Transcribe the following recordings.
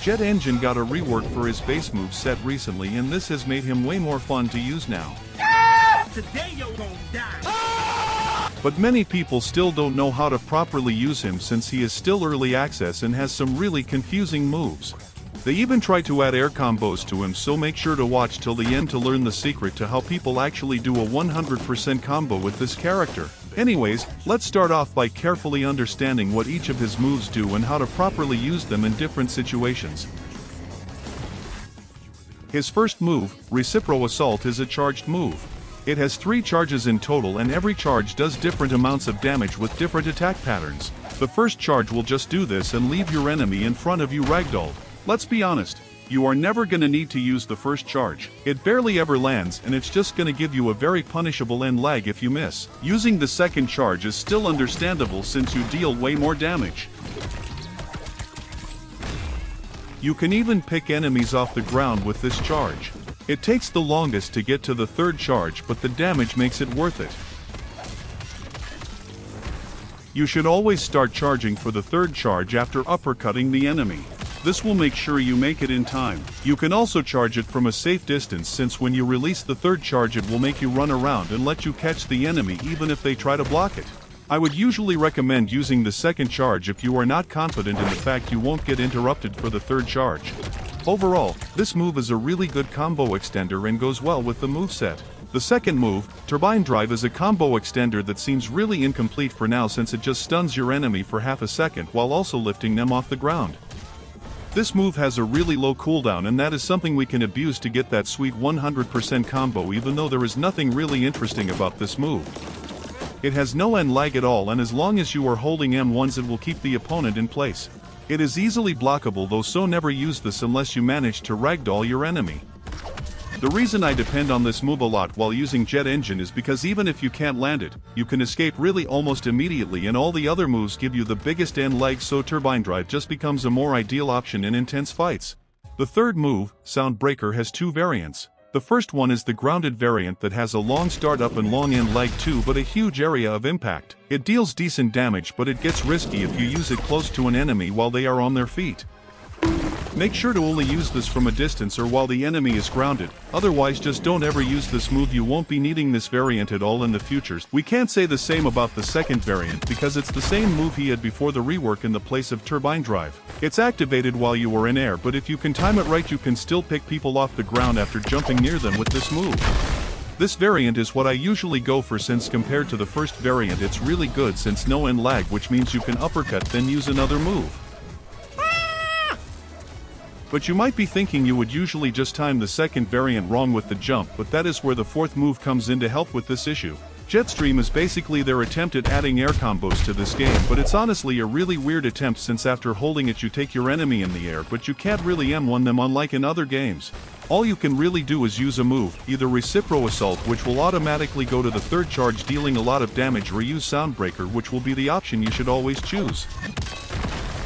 Jet Engine got a rework for his base move set recently, and this has made him way more fun to use now. Today you're gonna die. But many people still don't know how to properly use him since he is still early access and has some really confusing moves. They even try to add air combos to him, so make sure to watch till the end to learn the secret to how people actually do a 100% combo with this character. Anyways, let's start off by carefully understanding what each of his moves do and how to properly use them in different situations. His first move, Recipro Assault, is a charged move. It has 3 charges in total, and every charge does different amounts of damage with different attack patterns. The first charge will just do this and leave your enemy in front of you ragdolled. Let's be honest, you are never gonna need to use the first charge. It barely ever lands, and it's just gonna give you a very punishable end lag if you miss. Using the second charge is still understandable since you deal way more damage. You can even pick enemies off the ground with this charge. It takes the longest to get to the third charge, but the damage makes it worth it. You should always start charging for the third charge after uppercutting the enemy. This will make sure you make it in time. You can also charge it from a safe distance, since when you release the third charge it will make you run around and let you catch the enemy even if they try to block it. I would usually recommend using the second charge if you are not confident in the fact you won't get interrupted for the third charge. Overall, this move is a really good combo extender and goes well with the moveset. The second move, Turbine Drive, is a combo extender that seems really incomplete for now since it just stuns your enemy for half a second while also lifting them off the ground. This move has a really low cooldown, and that is something we can abuse to get that sweet 100% combo, even though there is nothing really interesting about this move. It has no end lag at all, and as long as you are holding M1s it will keep the opponent in place. It is easily blockable though, so never use this unless you manage to ragdoll your enemy. The reason I depend on this move a lot while using Jet Engine is because even if you can't land it, you can escape really almost immediately, and all the other moves give you the biggest end lag, so Turbine Drive just becomes a more ideal option in intense fights. The third move, Sound Breaker, has 2 variants. The first one is the grounded variant that has a long startup and long end lag too, but a huge area of impact. It deals decent damage, but it gets risky if you use it close to an enemy while they are on their feet. Make sure to only use this from a distance or while the enemy is grounded, otherwise just don't ever use this move. You won't be needing this variant at all in the future. We can't say the same about the second variant because it's the same move he had before the rework in the place of Turbine Drive. It's activated while you are in air, but if you can time it right you can still pick people off the ground after jumping near them with this move. This variant is what I usually go for, since compared to the first variant it's really good since no end lag, which means you can uppercut then use another move. But you might be thinking you would usually just time the second variant wrong with the jump, but that is where the fourth move comes in to help with this issue. Jetstream is basically their attempt at adding air combos to this game, but it's honestly a really weird attempt since after holding it you take your enemy in the air, but you can't really M1 them unlike in other games. All you can really do is use a move, either Recipro Assault, which will automatically go to the third charge dealing a lot of damage, or use Soundbreaker, which will be the option you should always choose.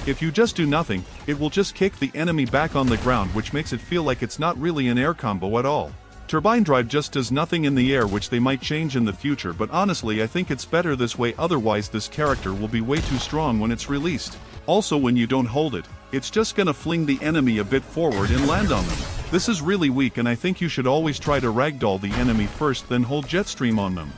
If you just do nothing, it will just kick the enemy back on the ground, which makes it feel like it's not really an air combo at all. Turbine Drive just does nothing in the air, which they might change in the future, but honestly I think it's better this way, otherwise this character will be way too strong when it's released. Also, when you don't hold it, it's just gonna fling the enemy a bit forward and land on them. This is really weak, and I think you should always try to ragdoll the enemy first, then hold Jetstream on them.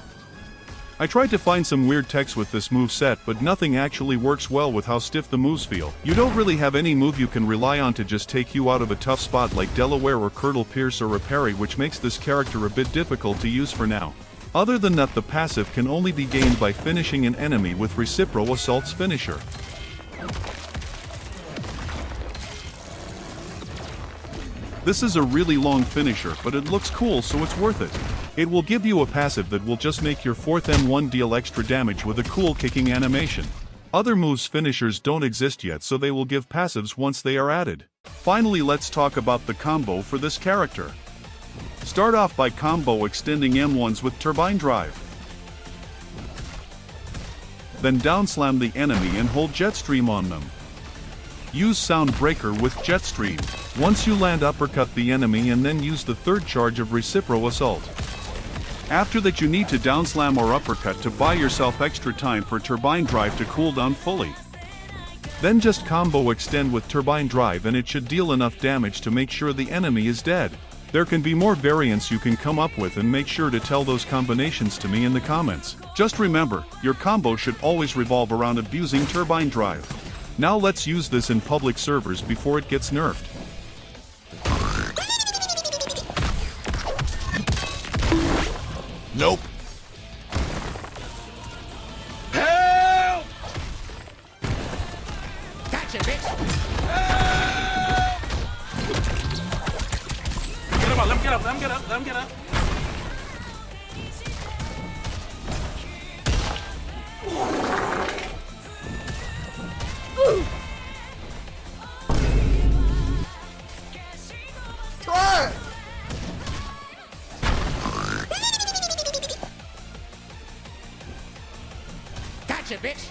I tried to find some weird text with this move set, but nothing actually works well with how stiff the moves feel. You don't really have any move you can rely on to just take you out of a tough spot like Delaware or Curdle Pierce or a parry, which makes this character a bit difficult to use for now. Other than that, the passive can only be gained by finishing an enemy with Recipro Assault's finisher. This is a really long finisher, but it looks cool, so it's worth it. It will give you a passive that will just make your 4th M1 deal extra damage with a cool kicking animation. Other moves' finishers don't exist yet, so they will give passives once they are added. Finally, let's talk about the combo for this character. Start off by combo extending M1s with Turbine Drive. Then downslam the enemy and hold Jetstream on them. Use Sound Breaker with Jetstream. Once you land, uppercut the enemy and then use the third charge of Recipro Assault. After that you need to downslam or uppercut to buy yourself extra time for Turbine Drive to cool down fully. Then just combo extend with turbine drive and it should deal enough damage to make sure the enemy is dead. There can be more variants you can come up with, and make sure to tell those combinations to me in the comments. Just remember, your combo should always revolve around abusing turbine drive. Now let's use this in public servers before it gets nerfed. Nope. Help! Gotcha, bitch! Help! Get him up, let him get up, let him get up, let him get up. Try it! Gotcha, bitch!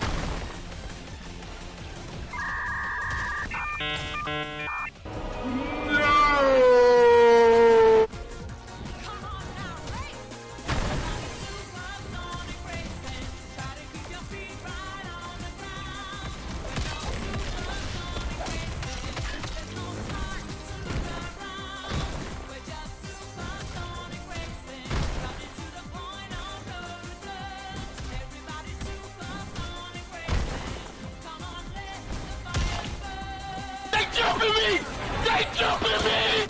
They jumping me! They jumping me!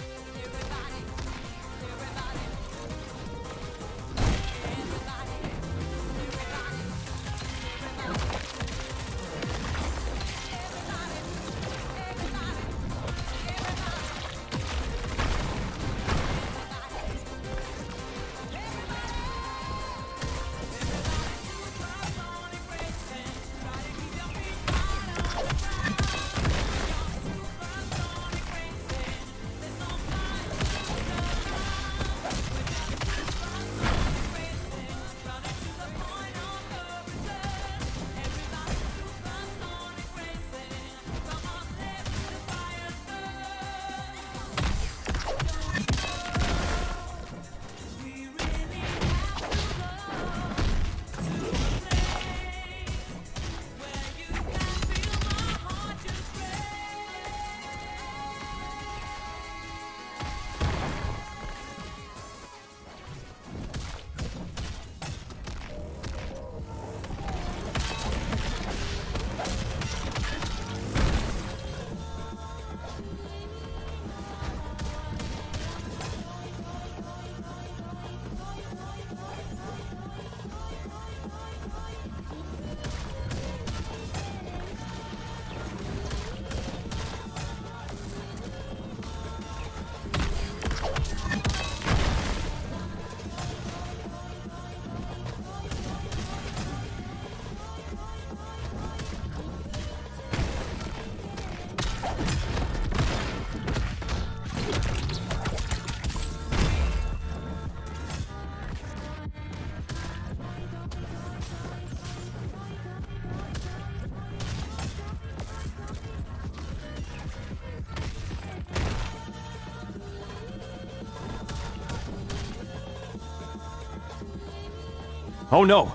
Oh no,